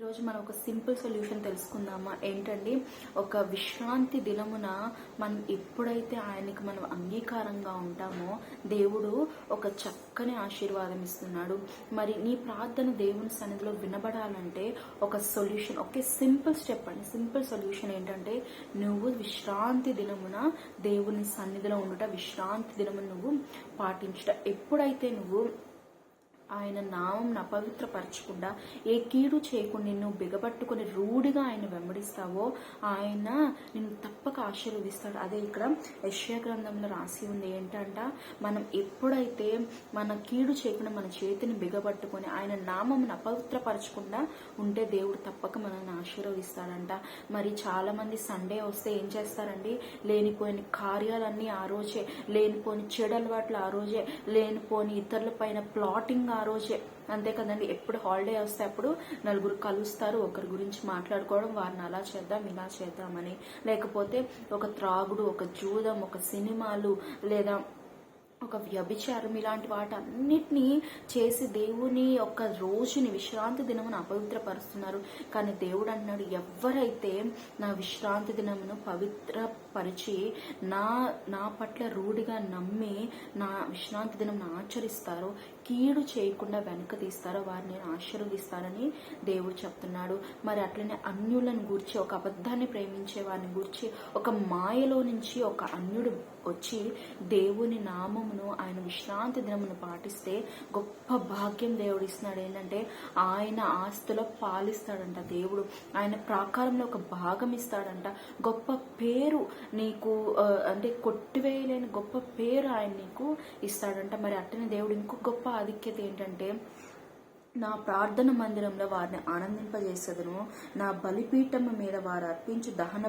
ఈరోజు మనం ఒక సింపుల్ సొల్యూషన్ తెలుసుకుందామా. ఏంటండి, ఒక విశ్రాంతి దినమున మనం ఎప్పుడైతే ఆయనకి మనం అంగీకారంగా ఉంటామో దేవుడు ఒక చక్కని ఆశీర్వాదం ఇస్తున్నాడు. మరి నీ ప్రార్థన దేవుని సన్నిధిలో వినబడాలంటే ఒక సొల్యూషన్, ఒకే సింపుల్ స్టెప్ అండి. సింపుల్ సొల్యూషన్ ఏంటంటే, నువ్వు విశ్రాంతి దినమున దేవుని సన్నిధిలో ఉండుట, విశ్రాంతి దినమున నువ్వు పాటించుట. ఎప్పుడైతే నువ్వు ఆయన నామం అపవిత్రపరచకుండా, ఏ కీడు చేయకుండా నిన్ను బిగబట్టుకుని రూఢిగా ఆయన వెంబడిస్తావో ఆయన నిన్ను తప్పక ఆశీర్వదిస్తాడు. అదే ఇక్కడ యెషయా గ్రంథంలో రాసి ఉంది. ఏంటంట, మనం ఎప్పుడైతే మన కీడు చేయకుండా మన చేతిని బిగబట్టుకుని ఆయన నామం అపవిత్రపరచకుండా ఉంటే దేవుడు తప్పక మనల్ని ఆశీర్వదిస్తాడంట. మరి చాలా మంది సండే వస్తే ఏం చేస్తారండి, లేనిపోయిన కార్యాలన్నీ ఆ రోజే, లేనిపోని చెడు అలవాట్లు ఆ రోజే, లేనిపోని ఇతరుల పైన ప్లాటింగ్ ఆ రోజే, అంతే కదండి. ఎప్పుడు హాలిడే వస్తే అప్పుడు నలుగురు కలుస్తారు, ఒకరి గురించి మాట్లాడుకోవడం, వారిని అలా చేద్దాం ఇలా చేద్దామని. లేకపోతే ఒక త్రాగుడు, ఒక జూదం, ఒక సినిమాలు, లేదా ఒక వ్యభిచారం, ఇలాంటి వాటన్నిటినీ చేసి దేవుని యొక్క రోజుని, విశ్రాంతి దినమును అపవిత్రపరుస్తున్నారు. కానీ దేవుడు అన్నాడు, ఎవరైతే నా విశ్రాంతి దినమును పవిత్రపరిచి నా పట్ల రూఢిగా నమ్మి నా విశ్రాంతి దినమును ఆచరిస్తారో, కీడు చేయకుండా వెనక తీస్తారో వారిని నేను ఆశీర్వదిస్తానని దేవుడు చెప్తున్నాడు. మరి అట్లనే అన్యులను గూర్చి, ఒక అబద్ధాన్ని ప్రేమించే వారిని గూర్చి, ఒక మాయలో నుంచి ఒక అన్యుడు వచ్చి దేవుని నామమును, ఆయన విశ్రాంతి దినమును పాటిస్తే గొప్ప భాగ్యం దేవుడు ఇస్తున్నాడు. ఏంటంటే, ఆయన ఆస్తిలో పాలిస్తాడంట దేవుడు, ఆయన ప్రాకారంలో ఒక భాగం ఇస్తాడంట. గొప్ప పేరు నీకు, అంటే కొట్టివేయలేని గొప్ప పేరు ఆయన నీకు ఇస్తాడంట. మరి అట్టనే దేవుడు ఇంకో గొప్ప ఆధిక్యత ఏంటంటే, నా ప్రార్థన మందిరంలో వారిని ఆనందింపజేసేదను, నా బలిపీఠం మీద వారు అర్పించు దహన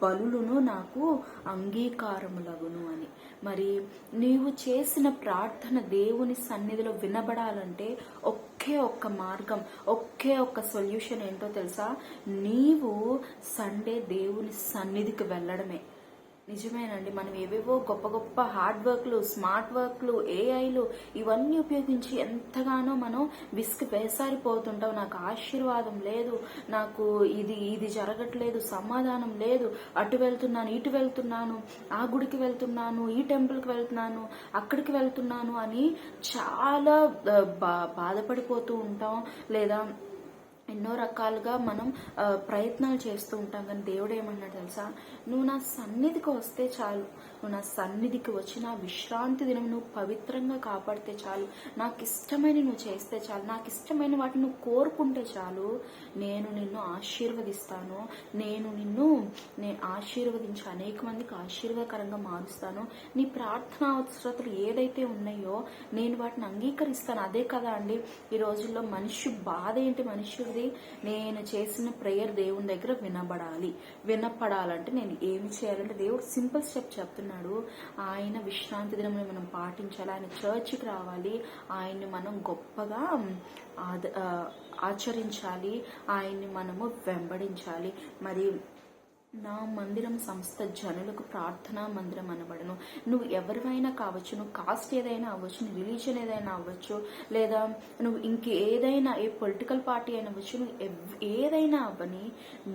బలులను నాకు అంగీకారములగును అని. మరి నీవు చేసిన ప్రార్థన దేవుని సన్నిధిలో వినబడాలంటే ఒకే ఒక్క మార్గం, ఒకే ఒక్క సొల్యూషన్ ఏంటో తెలుసా? నీవు సండే దేవుని సన్నిధికి వెళ్ళడమే. నిజమేనండి, మనం ఏవేవో గొప్ప గొప్ప హార్డ్ వర్క్లు, స్మార్ట్ వర్క్లు, ఏఐలు ఇవన్నీ ఉపయోగించి ఎంతగానో మనం వేసారిపోతుంటాం. నాకు ఆశీర్వాదం లేదు, నాకు ఇది జరగట్లేదు, సమాధానం లేదు, అటు వెళ్తున్నాను, ఇటు వెళ్తున్నాను, ఆ గుడికి వెళ్తున్నాను, ఈ టెంపుల్కి వెళ్తున్నాను, అక్కడికి వెళ్తున్నాను అని చాలా బాధపడిపోతూ ఉంటాం. లేదా ఎన్నో రకాలుగా మనం ప్రయత్నాలు చేస్తూ ఉంటాం. కానీ దేవుడు ఏమన్నాడు తెలుసా? నువ్వు నా సన్నిధికి వస్తే చాలు, నువ్వు నా సన్నిధికి వచ్చి నా విశ్రాంతి దినం నువ్వు పవిత్రంగా కాపాడితే చాలు, నాకు ఇష్టమైన నువ్వు చేస్తే చాలు, నాకు ఇష్టమైన వాటిని నువ్వు కోరుకుంటే చాలు, నేను నిన్ను ఆశీర్వదిస్తాను, నేను ఆశీర్వదించి అనేక మందికి ఆశీర్వాదకరంగా మారుస్తాను. నీ ప్రార్థన అవసరతలు ఏదైతే ఉన్నాయో నేను వాటిని అంగీకరిస్తాను. అదే కదా అండి ఈ రోజుల్లో మనిషి బాధ ఏంటి? మనుషుడిది, నేను చేసిన ప్రేయర్ దేవుని దగ్గర వినపడాలంటే నేను ఏమి చేయాలంటే, దేవుడు సింపుల్ స్టెప్ చెప్తున్నాడు. ఆయన విశ్రాంతి దినం మనం పాటించాలి, ఆయన చర్చికి రావాలి, ఆయన్ని మనం గొప్పగా ఆచరించాలి, ఆయన్ని మనము వెంబడించాలి. మరి నా మందిరం సంస్థ జనులకు ప్రార్థనా మందిరం అనబడను. నువ్వు ఎవరివైనా కావచ్చు, నువ్వు కాస్ట్ ఏదైనా అవ్వచ్చు, నీ రిలీజన్ ఏదైనా అవ్వచ్చు, లేదా నువ్వు ఇంకేదైనా, ఏ పొలిటికల్ పార్టీ అయినా అవ్వచ్చు, నువ్వు ఏదైనా అవ్వని,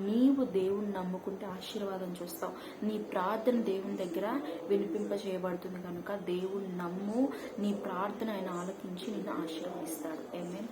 నీవు దేవుని నమ్ముకుంటే ఆశీర్వాదం చూస్తావు. నీ ప్రార్థన దేవుని దగ్గర వినిపింపజేయబడుతుంది కనుక దేవుని నమ్ము, నీ ప్రార్థన ఆయన ఆలకించి నిన్ను ఆశీర్వదిస్తాడు. ఆమేన్.